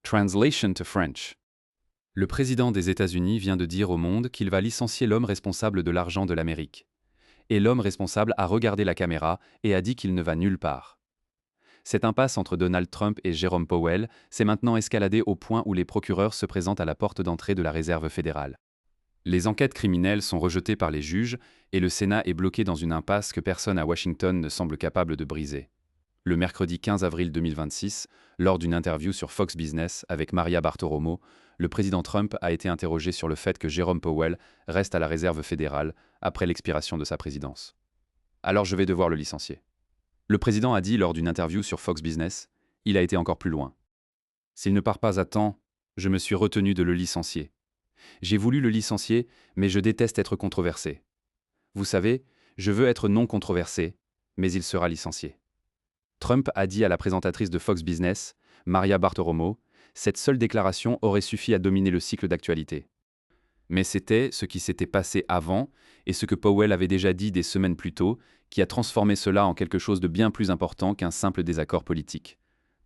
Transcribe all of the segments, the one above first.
Translation to French. Le président des États-Unis vient de dire au monde qu'il va licencier l'homme responsable de l'argent de l'Amérique. Et l'homme responsable a regardé la caméra et a dit qu'il ne va nulle part. Cette impasse entre Donald Trump et Jérôme Powell s'est maintenant escaladée au point où les procureurs se présentent à la porte d'entrée de la Réserve fédérale. Les enquêtes criminelles sont rejetées par les juges et le Sénat est bloqué dans une impasse que personne à Washington ne semble capable de briser. Le mercredi 15 avril 2026, lors d'une interview sur Fox Business avec Maria Bartiromo, le président Trump a été interrogé sur le fait que Jérôme Powell reste à la Réserve fédérale après l'expiration de sa présidence. Alors je vais devoir le licencier. Le président a dit lors d'une interview sur Fox Business, il a été encore plus loin. S'il ne part pas à temps, je me suis retenu de le licencier. J'ai voulu le licencier, mais je déteste être controversé. Vous savez, je veux être non controversé, mais il sera licencié. Trump a dit à la présentatrice de Fox Business, Maria Bartiromo, cette seule déclaration aurait suffi à dominer le cycle d'actualité. Mais c'était ce qui s'était passé avant et ce que Powell avait déjà dit des semaines plus tôt qui a transformé cela en quelque chose de bien plus important qu'un simple désaccord politique.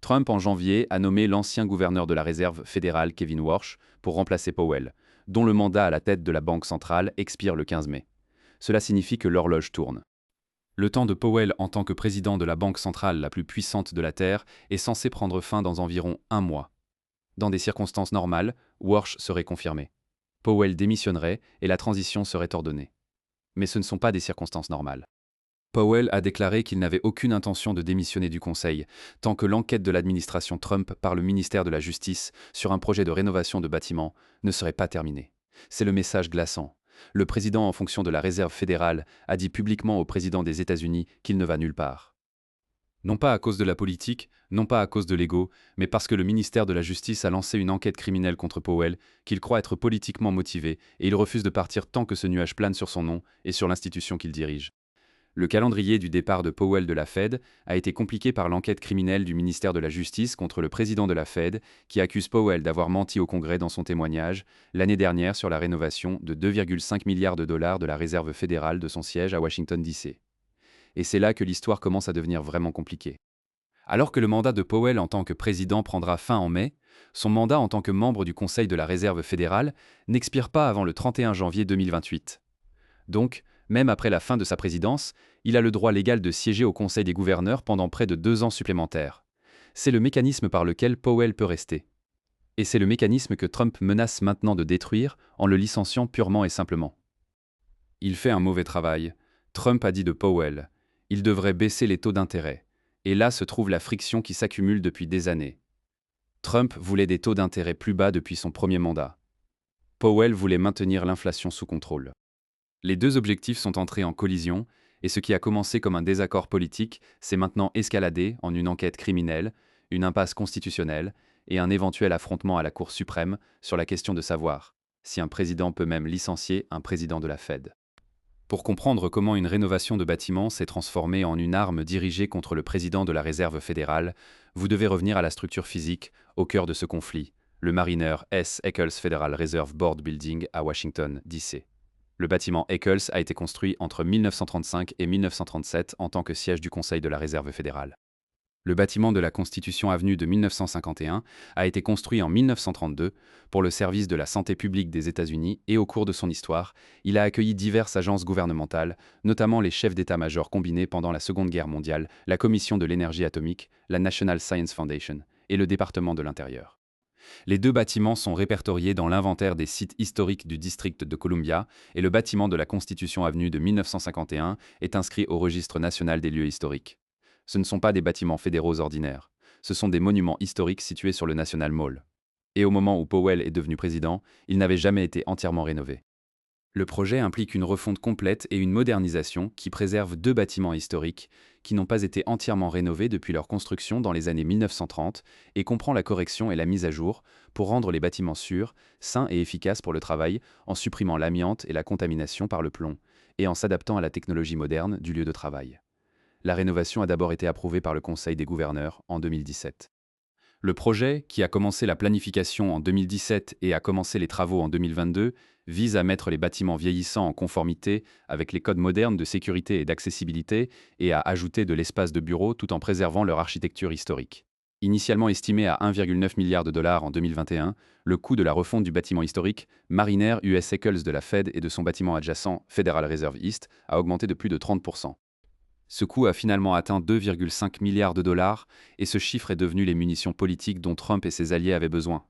Trump, en janvier, a nommé l'ancien gouverneur de la Réserve fédérale, Kevin Warsh, pour remplacer Powell, dont le mandat à la tête de la Banque centrale expire le 15 mai. Cela signifie que l'horloge tourne. Le temps de Powell en tant que président de la banque centrale la plus puissante de la Terre est censé prendre fin dans environ un mois. Dans des circonstances normales, Warsh serait confirmé. Powell démissionnerait et la transition serait ordonnée. Mais ce ne sont pas des circonstances normales. Powell a déclaré qu'il n'avait aucune intention de démissionner du Conseil, tant que l'enquête de l'administration Trump par le ministère de la Justice sur un projet de rénovation de bâtiments ne serait pas terminée. C'est le message glaçant. Le président en fonction de la Réserve fédérale a dit publiquement au président des États-Unis qu'il ne va nulle part. Non pas à cause de la politique, non pas à cause de l'ego, mais parce que le ministère de la Justice a lancé une enquête criminelle contre Powell, qu'il croit être politiquement motivé, et il refuse de partir tant que ce nuage plane sur son nom et sur l'institution qu'il dirige. Le calendrier du départ de Powell de la Fed a été compliqué par l'enquête criminelle du ministère de la Justice contre le président de la Fed, qui accuse Powell d'avoir menti au Congrès dans son témoignage l'année dernière sur la rénovation de 2,5 milliards de dollars de la Réserve fédérale de son siège à Washington, D.C. Et c'est là que l'histoire commence à devenir vraiment compliquée. Alors que le mandat de Powell en tant que président prendra fin en mai, son mandat en tant que membre du Conseil de la Réserve fédérale n'expire pas avant le 31 janvier 2028. Donc, même après la fin de sa présidence, il a le droit légal de siéger au Conseil des gouverneurs pendant près de 2 ans supplémentaires. C'est le mécanisme par lequel Powell peut rester. Et c'est le mécanisme que Trump menace maintenant de détruire en le licenciant purement et simplement. Il fait un mauvais travail. Trump a dit de Powell, il devrait baisser les taux d'intérêt. Et là se trouve la friction qui s'accumule depuis des années. Trump voulait des taux d'intérêt plus bas depuis son premier mandat. Powell voulait maintenir l'inflation sous contrôle. Les deux objectifs sont entrés en collision, et ce qui a commencé comme un désaccord politique s'est maintenant escaladé en une enquête criminelle, une impasse constitutionnelle et un éventuel affrontement à la Cour suprême sur la question de savoir si un président peut même licencier un président de la Fed. Pour comprendre comment une rénovation de bâtiments s'est transformée en une arme dirigée contre le président de la Réserve fédérale, vous devez revenir à la structure physique au cœur de ce conflit, le Mariner S. Eccles Federal Reserve Board Building à Washington, D.C. Le bâtiment Eccles a été construit entre 1935 et 1937 en tant que siège du Conseil de la Réserve fédérale. Le bâtiment de la Constitution Avenue de 1951 a été construit en 1932 pour le service de la santé publique des États-Unis et au cours de son histoire, il a accueilli diverses agences gouvernementales, notamment les chefs d'état-major combinés pendant la Seconde Guerre mondiale, la Commission de l'énergie atomique, la National Science Foundation et le département de l'Intérieur. Les deux bâtiments sont répertoriés dans l'inventaire des sites historiques du district de Columbia et le bâtiment de la Constitution Avenue de 1951 est inscrit au registre national des lieux historiques. Ce ne sont pas des bâtiments fédéraux ordinaires, ce sont des monuments historiques situés sur le National Mall. Et au moment où Powell est devenu président, ils n'avaient jamais été entièrement rénovés. Le projet implique une refonte complète et une modernisation qui préserve deux bâtiments historiques qui n'ont pas été entièrement rénovés depuis leur construction dans les années 1930 et comprend la correction et la mise à jour pour rendre les bâtiments sûrs, sains et efficaces pour le travail en supprimant l'amiante et la contamination par le plomb et en s'adaptant à la technologie moderne du lieu de travail. La rénovation a d'abord été approuvée par le Conseil des gouverneurs en 2017. Le projet, qui a commencé la planification en 2017 et a commencé les travaux en 2022, vise à mettre les bâtiments vieillissants en conformité avec les codes modernes de sécurité et d'accessibilité et à ajouter de l'espace de bureau tout en préservant leur architecture historique. Initialement estimé à 1,9 milliard de dollars en 2021, le coût de la refonte du bâtiment historique Mariner US Eccles de la Fed et de son bâtiment adjacent Federal Reserve East a augmenté de plus de 30%. Ce coût a finalement atteint 2,5 milliards de dollars et ce chiffre est devenu les munitions politiques dont Trump et ses alliés avaient besoin.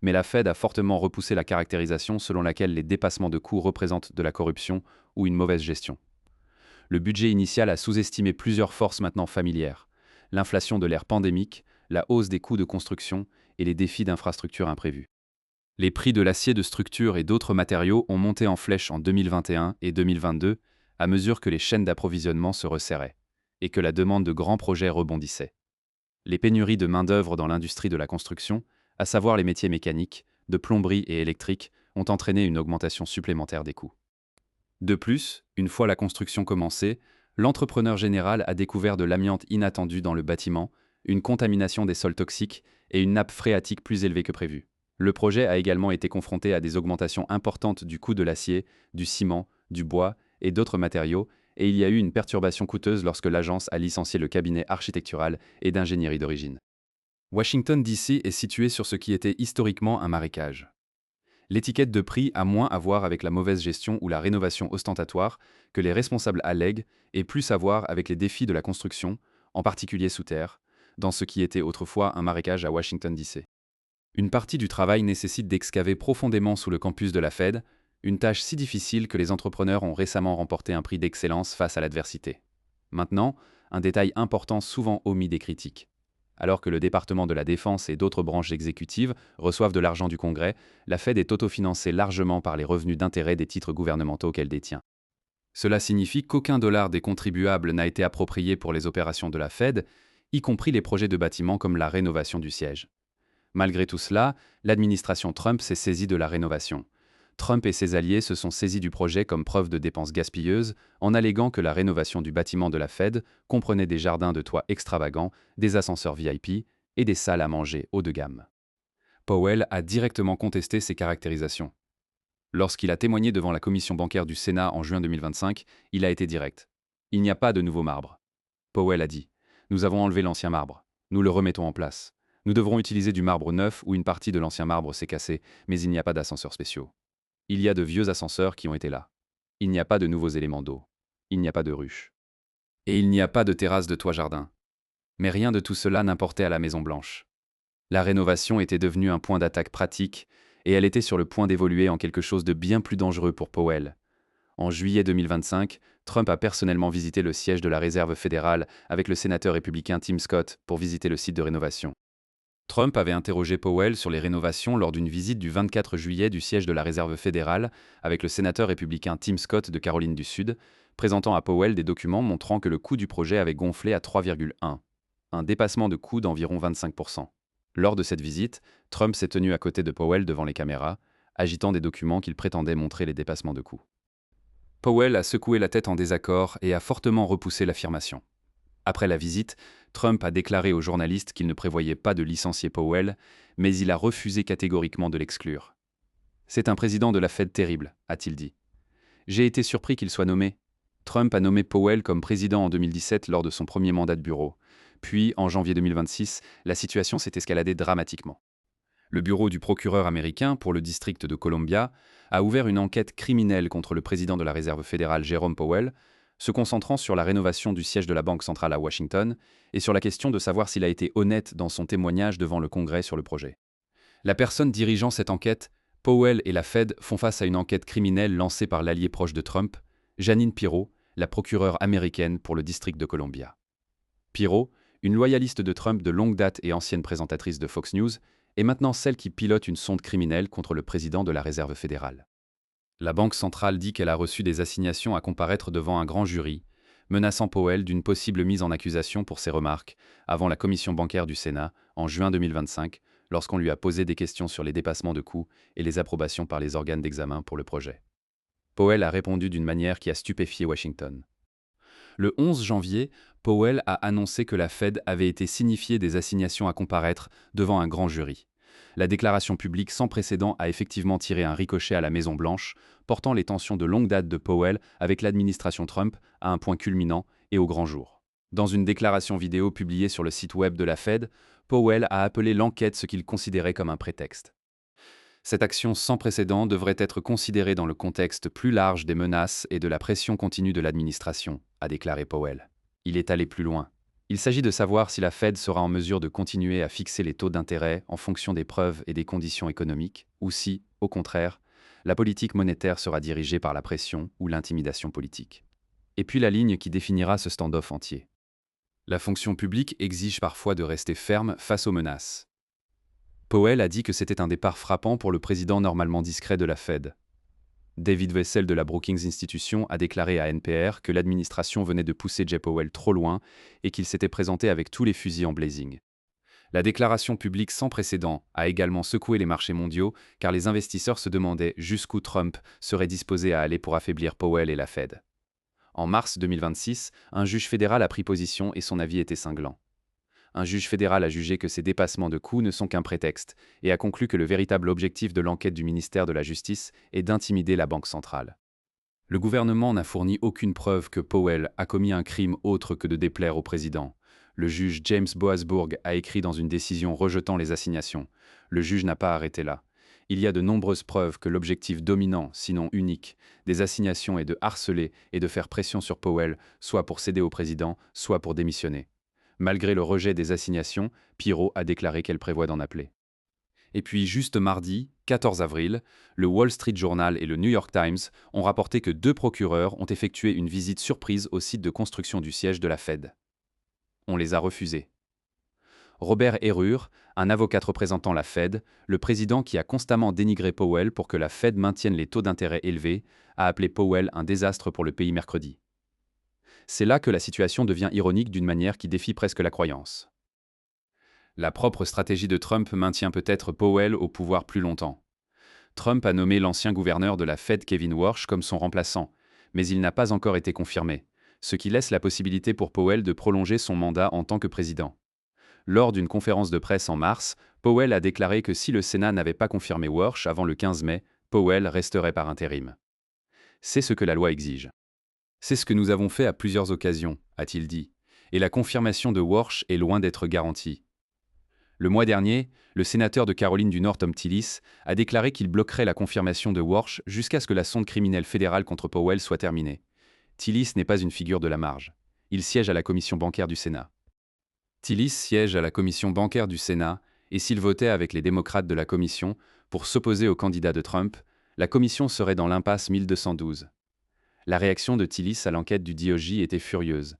Mais la Fed a fortement repoussé la caractérisation selon laquelle les dépassements de coûts représentent de la corruption ou une mauvaise gestion. Le budget initial a sous-estimé plusieurs forces maintenant familières: l'inflation de l'ère pandémique, la hausse des coûts de construction et les défis d'infrastructures imprévus. Les prix de l'acier de structure et d'autres matériaux ont monté en flèche en 2021 et 2022 à mesure que les chaînes d'approvisionnement se resserraient et que la demande de grands projets rebondissait. Les pénuries de main-d'œuvre dans l'industrie de la construction, à savoir les métiers mécaniques, de plomberie et électrique, ont entraîné une augmentation supplémentaire des coûts. De plus, une fois la construction commencée, l'entrepreneur général a découvert de l'amiante inattendue dans le bâtiment, une contamination des sols toxiques et une nappe phréatique plus élevée que prévu. Le projet a également été confronté à des augmentations importantes du coût de l'acier, du ciment, du bois et d'autres matériaux, et il y a eu une perturbation coûteuse lorsque l'agence a licencié le cabinet architectural et d'ingénierie d'origine. Washington, D.C. est situé sur ce qui était historiquement un marécage. L'étiquette de prix a moins à voir avec la mauvaise gestion ou la rénovation ostentatoire que les responsables allèguent et plus à voir avec les défis de la construction, en particulier sous terre, dans ce qui était autrefois un marécage à Washington, D.C. Une partie du travail nécessite d'excaver profondément sous le campus de la Fed, une tâche si difficile que les entrepreneurs ont récemment remporté un prix d'excellence face à l'adversité. Maintenant, un détail important souvent omis des critiques. Alors que le département de la Défense et d'autres branches exécutives reçoivent de l'argent du Congrès, la Fed est autofinancée largement par les revenus d'intérêt des titres gouvernementaux qu'elle détient. Cela signifie qu'aucun dollar des contribuables n'a été approprié pour les opérations de la Fed, y compris les projets de bâtiments comme la rénovation du siège. Malgré tout cela, l'administration Trump s'est saisie de la rénovation. Trump et ses alliés se sont saisis du projet comme preuve de dépenses gaspilleuses, en alléguant que la rénovation du bâtiment de la Fed comprenait des jardins de toit extravagants, des ascenseurs VIP et des salles à manger haut de gamme. Powell a directement contesté ces caractérisations. Lorsqu'il a témoigné devant la commission bancaire du Sénat en juin 2025, il a été direct. Il n'y a pas de nouveau marbre. Powell a dit: nous avons enlevé l'ancien marbre. Nous le remettons en place. Nous devrons utiliser du marbre neuf ou une partie de l'ancien marbre s'est cassée, mais il n'y a pas d'ascenseurs spéciaux. Il y a de vieux ascenseurs qui ont été là. Il n'y a pas de nouveaux éléments d'eau. Il n'y a pas de ruches. Et il n'y a pas de terrasse de toit jardin. Mais rien de tout cela n'importait à la Maison-Blanche. La rénovation était devenue un point d'attaque pratique, et elle était sur le point d'évoluer en quelque chose de bien plus dangereux pour Powell. En juillet 2025, Trump a personnellement visité le siège de la Réserve fédérale avec le sénateur républicain Tim Scott pour visiter le site de rénovation. Trump avait interrogé Powell sur les rénovations lors d'une visite du 24 juillet du siège de la Réserve fédérale avec le sénateur républicain Tim Scott de Caroline du Sud, présentant à Powell des documents montrant que le coût du projet avait gonflé à 3,1, un dépassement de coût d'environ 25%. Lors de cette visite, Trump s'est tenu à côté de Powell devant les caméras, agitant des documents qu'il prétendait montrer les dépassements de coûts. Powell a secoué la tête en désaccord et a fortement repoussé l'affirmation. Après la visite, Trump a déclaré aux journalistes qu'il ne prévoyait pas de licencier Powell, mais il a refusé catégoriquement de l'exclure. C'est un président de la Fed terrible, a-t-il dit. J'ai été surpris qu'il soit nommé. Trump a nommé Powell comme président en 2017 lors de son premier mandat de bureau. Puis, en janvier 2026, la situation s'est escaladée dramatiquement. Le bureau du procureur américain pour le district de Columbia a ouvert une enquête criminelle contre le président de la Réserve fédérale Jerome Powell, se concentrant sur la rénovation du siège de la Banque centrale à Washington et sur la question de savoir s'il a été honnête dans son témoignage devant le Congrès sur le projet. La personne dirigeant cette enquête, Powell et la Fed font face à une enquête criminelle lancée par l'allié proche de Trump, Jeanine Pirro, la procureure américaine pour le district de Columbia. Pirro, une loyaliste de Trump de longue date et ancienne présentatrice de Fox News, est maintenant celle qui pilote une sonde criminelle contre le président de la Réserve fédérale. La Banque centrale dit qu'elle a reçu des assignations à comparaître devant un grand jury, menaçant Powell d'une possible mise en accusation pour ses remarques avant la commission bancaire du Sénat en juin 2025, lorsqu'on lui a posé des questions sur les dépassements de coûts et les approbations par les organes d'examen pour le projet. Powell a répondu d'une manière qui a stupéfié Washington. Le 11 janvier, Powell a annoncé que la Fed avait été signifiée des assignations à comparaître devant un grand jury. La déclaration publique sans précédent a effectivement tiré un ricochet à la Maison-Blanche, portant les tensions de longue date de Powell avec l'administration Trump à un point culminant et au grand jour. Dans une déclaration vidéo publiée sur le site web de la Fed, Powell a appelé l'enquête ce qu'il considérait comme un prétexte. Cette action sans précédent devrait être considérée dans le contexte plus large des menaces et de la pression continue de l'administration, a déclaré Powell. Il est allé plus loin. Il s'agit de savoir si la Fed sera en mesure de continuer à fixer les taux d'intérêt en fonction des preuves et des conditions économiques, ou si, au contraire, la politique monétaire sera dirigée par la pression ou l'intimidation politique. Et puis la ligne qui définira ce stand-off entier. La fonction publique exige parfois de rester ferme face aux menaces. Powell a dit que c'était un départ frappant pour le président normalement discret de la Fed. David Wessel de la Brookings Institution a déclaré à NPR que l'administration venait de pousser Jay Powell trop loin et qu'il s'était présenté avec tous les fusils en blazing. La déclaration publique sans précédent a également secoué les marchés mondiaux car les investisseurs se demandaient jusqu'où Trump serait disposé à aller pour affaiblir Powell et la Fed. En mars 2026, un juge fédéral a pris position et son avis était cinglant. Un juge fédéral a jugé que ces dépassements de coûts ne sont qu'un prétexte et a conclu que le véritable objectif de l'enquête du ministère de la Justice est d'intimider la Banque centrale. Le gouvernement n'a fourni aucune preuve que Powell a commis un crime autre que de déplaire au président. Le juge James Boasberg a écrit dans une décision rejetant les assignations. Le juge n'a pas arrêté là. Il y a de nombreuses preuves que l'objectif dominant, sinon unique, des assignations est de harceler et de faire pression sur Powell, soit pour céder au président, soit pour démissionner. Malgré le rejet des assignations, Pirot a déclaré qu'elle prévoit d'en appeler. Et puis, juste mardi, 14 avril, le Wall Street Journal et le New York Times ont rapporté que 2 procureurs ont effectué une visite surprise au site de construction du siège de la Fed. On les a refusés. Robert Herrur, un avocat représentant la Fed, le président qui a constamment dénigré Powell pour que la Fed maintienne les taux d'intérêt élevés, a appelé Powell un désastre pour le pays mercredi. C'est là que la situation devient ironique d'une manière qui défie presque la croyance. La propre stratégie de Trump maintient peut-être Powell au pouvoir plus longtemps. Trump a nommé l'ancien gouverneur de la Fed Kevin Warsh comme son remplaçant, mais il n'a pas encore été confirmé, ce qui laisse la possibilité pour Powell de prolonger son mandat en tant que président. Lors d'une conférence de presse en mars, Powell a déclaré que si le Sénat n'avait pas confirmé Warsh avant le 15 mai, Powell resterait par intérim. C'est ce que la loi exige. C'est ce que nous avons fait à plusieurs occasions, a-t-il dit, et la confirmation de Warsh est loin d'être garantie. Le mois dernier, le sénateur de Caroline du Nord Thom Tillis a déclaré qu'il bloquerait la confirmation de Warsh jusqu'à ce que la sonde criminelle fédérale contre Powell soit terminée. Tillis n'est pas une figure de la marge. Il siège à la commission bancaire du Sénat. Tillis siège à la commission bancaire du Sénat, et s'il votait avec les démocrates de la commission pour s'opposer au candidat de Trump, la commission serait dans l'impasse 1212. La réaction de Tillis à l'enquête du DOJ était furieuse.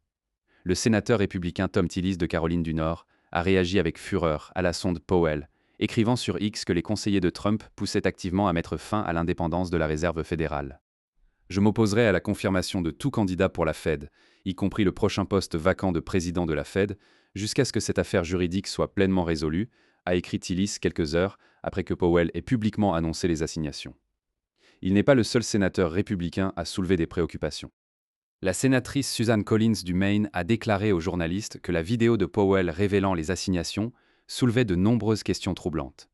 Le sénateur républicain Thom Tillis de Caroline du Nord a réagi avec fureur à la sonde Powell, écrivant sur X que les conseillers de Trump poussaient activement à mettre fin à l'indépendance de la Réserve fédérale. Je m'opposerai à la confirmation de tout candidat pour la Fed, y compris le prochain poste vacant de président de la Fed, jusqu'à ce que cette affaire juridique soit pleinement résolue, a écrit Tillis quelques heures après que Powell ait publiquement annoncé les assignations. Il n'est pas le seul sénateur républicain à soulever des préoccupations. La sénatrice Susan Collins du Maine a déclaré aux journalistes que la vidéo de Powell révélant les assignations soulevait de nombreuses questions troublantes.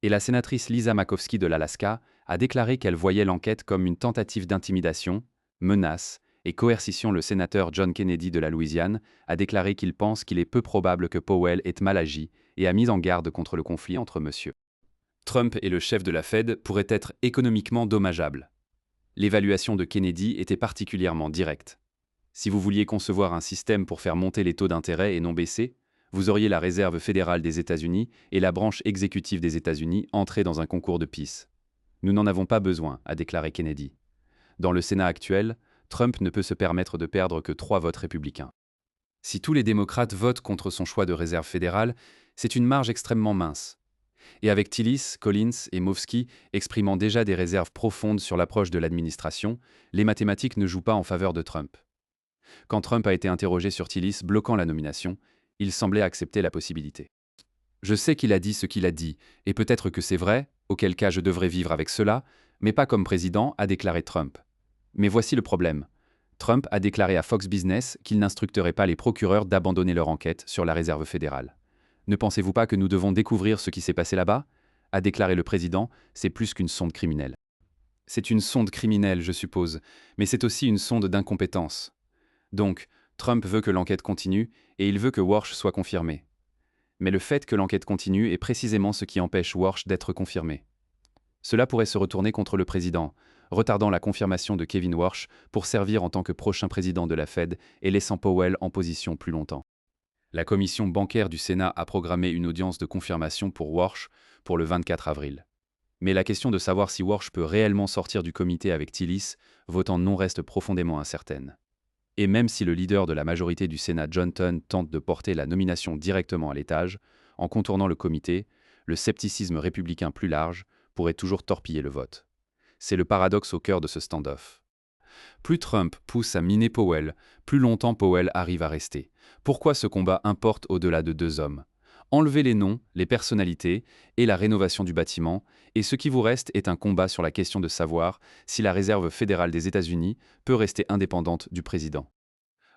Et la sénatrice Lisa Murkowski de l'Alaska a déclaré qu'elle voyait l'enquête comme une tentative d'intimidation, menace et coercition. Le sénateur John Kennedy de la Louisiane a déclaré qu'il pense qu'il est peu probable que Powell ait mal agi et a mis en garde contre le conflit entre M. Trump et le chef de la Fed pourrait être économiquement dommageable. L'évaluation de Kennedy était particulièrement directe. Si vous vouliez concevoir un système pour faire monter les taux d'intérêt et non baisser, vous auriez la Réserve fédérale des États-Unis et la branche exécutive des États-Unis entrer dans un concours de pisse. Nous n'en avons pas besoin, a déclaré Kennedy. Dans le Sénat actuel, Trump ne peut se permettre de perdre que 3 votes républicains. Si tous les démocrates votent contre son choix de réserve fédérale, c'est une marge extrêmement mince. Et avec Tillis, Collins et Murkowski exprimant déjà des réserves profondes sur l'approche de l'administration, les mathématiques ne jouent pas en faveur de Trump. Quand Trump a été interrogé sur Tillis bloquant la nomination, il semblait accepter la possibilité. Je sais qu'il a dit ce qu'il a dit, et peut-être que c'est vrai, auquel cas je devrais vivre avec cela, mais pas comme président, a déclaré Trump. Mais voici le problème. Trump a déclaré à Fox Business qu'il n'instructerait pas les procureurs d'abandonner leur enquête sur la Réserve fédérale. Ne pensez-vous pas que nous devons découvrir ce qui s'est passé là-bas ? A déclaré le président, c'est plus qu'une sonde criminelle. C'est une sonde criminelle, je suppose, mais c'est aussi une sonde d'incompétence. Donc, Trump veut que l'enquête continue et il veut que Warsh soit confirmé. Mais le fait que l'enquête continue est précisément ce qui empêche Warsh d'être confirmé. Cela pourrait se retourner contre le président, retardant la confirmation de Kevin Warsh pour servir en tant que prochain président de la Fed et laissant Powell en position plus longtemps. La commission bancaire du Sénat a programmé une audience de confirmation pour Warsh pour le 24 avril. Mais la question de savoir si Warsh peut réellement sortir du comité avec Tillis, votant non, reste profondément incertaine. Et même si le leader de la majorité du Sénat, Johnson, tente de porter la nomination directement à l'étage, en contournant le comité, le scepticisme républicain plus large pourrait toujours torpiller le vote. C'est le paradoxe au cœur de ce stand-off. Plus Trump pousse à miner Powell, plus longtemps Powell arrive à rester. Pourquoi ce combat importe au-delà de deux hommes? Enlevez les noms, les personnalités et la rénovation du bâtiment, et ce qui vous reste est un combat sur la question de savoir si la Réserve fédérale des États-Unis peut rester indépendante du président.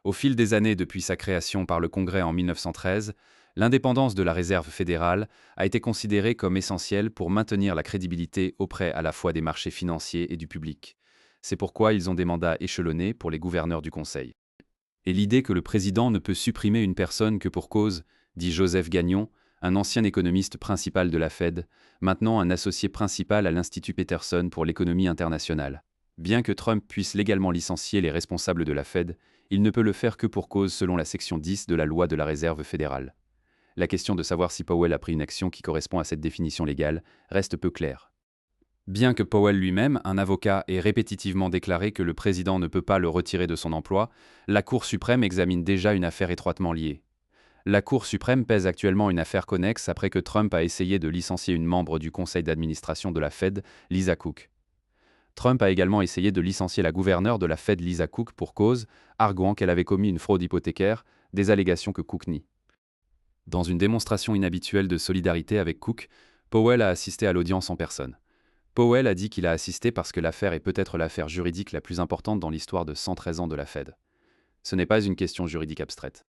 Au fil des années depuis sa création par le Congrès en 1913, l'indépendance de la Réserve fédérale a été considérée comme essentielle pour maintenir la crédibilité auprès à la fois des marchés financiers et du public. C'est pourquoi ils ont des mandats échelonnés pour les gouverneurs du Conseil. Et l'idée que le président ne peut supprimer une personne que pour cause, dit Joseph Gagnon, un ancien économiste principal de la Fed, maintenant un associé principal à l'Institut Peterson pour l'économie internationale. Bien que Trump puisse légalement licencier les responsables de la Fed, il ne peut le faire que pour cause selon la section 10 de la loi de la Réserve fédérale. La question de savoir si Powell a pris une action qui correspond à cette définition légale reste peu claire. Bien que Powell lui-même, un avocat, ait répétitivement déclaré que le président ne peut pas le retirer de son emploi, la Cour suprême examine déjà une affaire étroitement liée. La Cour suprême pèse actuellement une affaire connexe après que Trump a essayé de licencier une membre du conseil d'administration de la Fed, Lisa Cook. Trump a également essayé de licencier la gouverneure de la Fed, Lisa Cook, pour cause, arguant qu'elle avait commis une fraude hypothécaire, des allégations que Cook nie. Dans une démonstration inhabituelle de solidarité avec Cook, Powell a assisté à l'audience en personne. Powell a dit qu'il a assisté parce que l'affaire est peut-être l'affaire juridique la plus importante dans l'histoire de 113 ans de la Fed. Ce n'est pas une question juridique abstraite.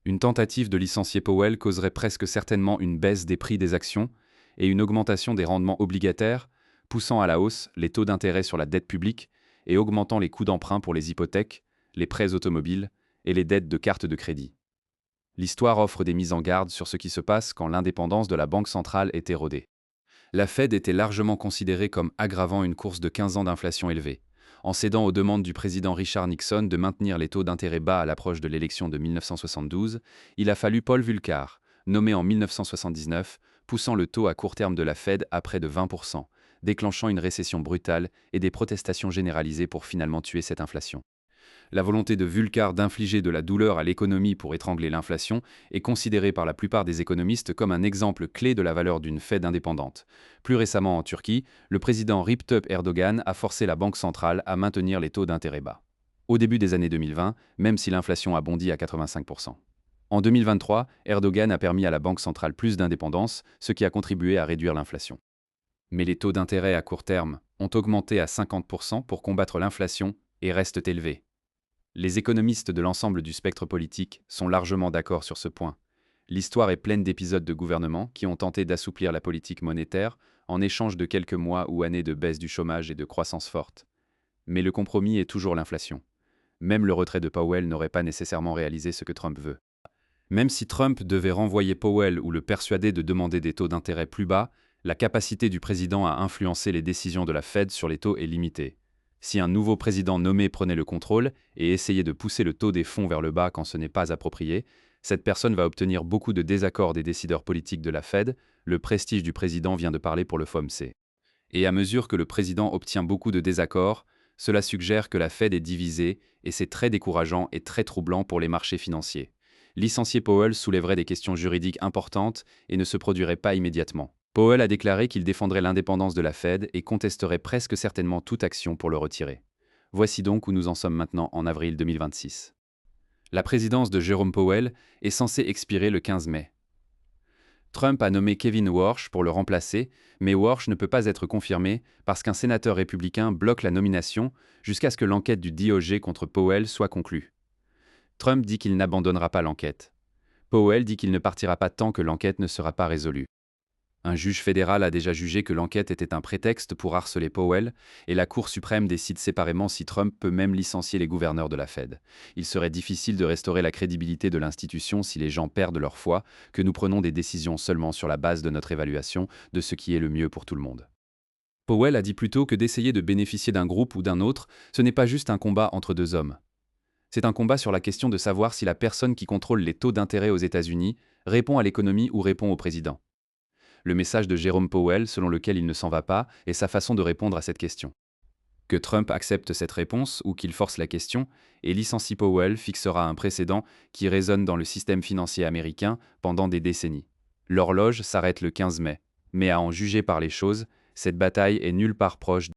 Une tentative de licencier Powell causerait presque certainement une baisse des prix des actions et une augmentation des rendements obligataires, poussant à la hausse les taux d'intérêt sur la dette publique et augmentant les coûts d'emprunt pour les hypothèques, les prêts automobiles et les dettes de cartes de crédit. L'histoire offre des mises en garde sur ce qui se passe quand l'indépendance de la Banque centrale est érodée. La Fed était largement considérée comme aggravant une course de 15 ans d'inflation élevée. En cédant aux demandes du président Richard Nixon de maintenir les taux d'intérêt bas à l'approche de l'élection de 1972, il a fallu Paul Volcker, nommé en 1979, poussant le taux à court terme de la Fed à près de 20%, déclenchant une récession brutale et des protestations généralisées pour finalement tuer cette inflation. La volonté de Volcker d'infliger de la douleur à l'économie pour étrangler l'inflation est considérée par la plupart des économistes comme un exemple clé de la valeur d'une Fed indépendante. Plus récemment en Turquie, le président Recep Erdogan a forcé la banque centrale à maintenir les taux d'intérêt bas. Au début des années 2020, même si l'inflation a bondi à 85%. En 2023, Erdogan a permis à la banque centrale plus d'indépendance, ce qui a contribué à réduire l'inflation. Mais les taux d'intérêt à court terme ont augmenté à 50% pour combattre l'inflation et restent élevés. Les économistes de l'ensemble du spectre politique sont largement d'accord sur ce point. L'histoire est pleine d'épisodes de gouvernements qui ont tenté d'assouplir la politique monétaire en échange de quelques mois ou années de baisse du chômage et de croissance forte. Mais le compromis est toujours l'inflation. Même le retrait de Powell n'aurait pas nécessairement réalisé ce que Trump veut. Même si Trump devait renvoyer Powell ou le persuader de demander des taux d'intérêt plus bas, la capacité du président à influencer les décisions de la Fed sur les taux est limitée. Si un nouveau président nommé prenait le contrôle et essayait de pousser le taux des fonds vers le bas quand ce n'est pas approprié, cette personne va obtenir beaucoup de désaccords des décideurs politiques de la Fed, le prestige du président vient de parler pour le FOMC. Et à mesure que le président obtient beaucoup de désaccords, cela suggère que la Fed est divisée et c'est très décourageant et très troublant pour les marchés financiers. Licencier Powell soulèverait des questions juridiques importantes et ne se produirait pas immédiatement. Powell a déclaré qu'il défendrait l'indépendance de la Fed et contesterait presque certainement toute action pour le retirer. Voici donc où nous en sommes maintenant en avril 2026. La présidence de Jerome Powell est censée expirer le 15 mai. Trump a nommé Kevin Warsh pour le remplacer, mais Warsh ne peut pas être confirmé parce qu'un sénateur républicain bloque la nomination jusqu'à ce que l'enquête du DOJ contre Powell soit conclue. Trump dit qu'il n'abandonnera pas l'enquête. Powell dit qu'il ne partira pas tant que l'enquête ne sera pas résolue. Un juge fédéral a déjà jugé que l'enquête était un prétexte pour harceler Powell, et la Cour suprême décide séparément si Trump peut même licencier les gouverneurs de la Fed. Il serait difficile de restaurer la crédibilité de l'institution si les gens perdent leur foi, que nous prenons des décisions seulement sur la base de notre évaluation de ce qui est le mieux pour tout le monde. Powell a dit plutôt que d'essayer de bénéficier d'un groupe ou d'un autre, ce n'est pas juste un combat entre deux hommes. C'est un combat sur la question de savoir si la personne qui contrôle les taux d'intérêt aux États-Unis répond à l'économie ou répond au président. Le message de Jérôme Powell, selon lequel il ne s'en va pas, est sa façon de répondre à cette question. Que Trump accepte cette réponse ou qu'il force la question et licencie Powell fixera un précédent qui résonne dans le système financier américain pendant des décennies. L'horloge s'arrête le 15 mai, mais à en juger par les choses, cette bataille est nulle part proche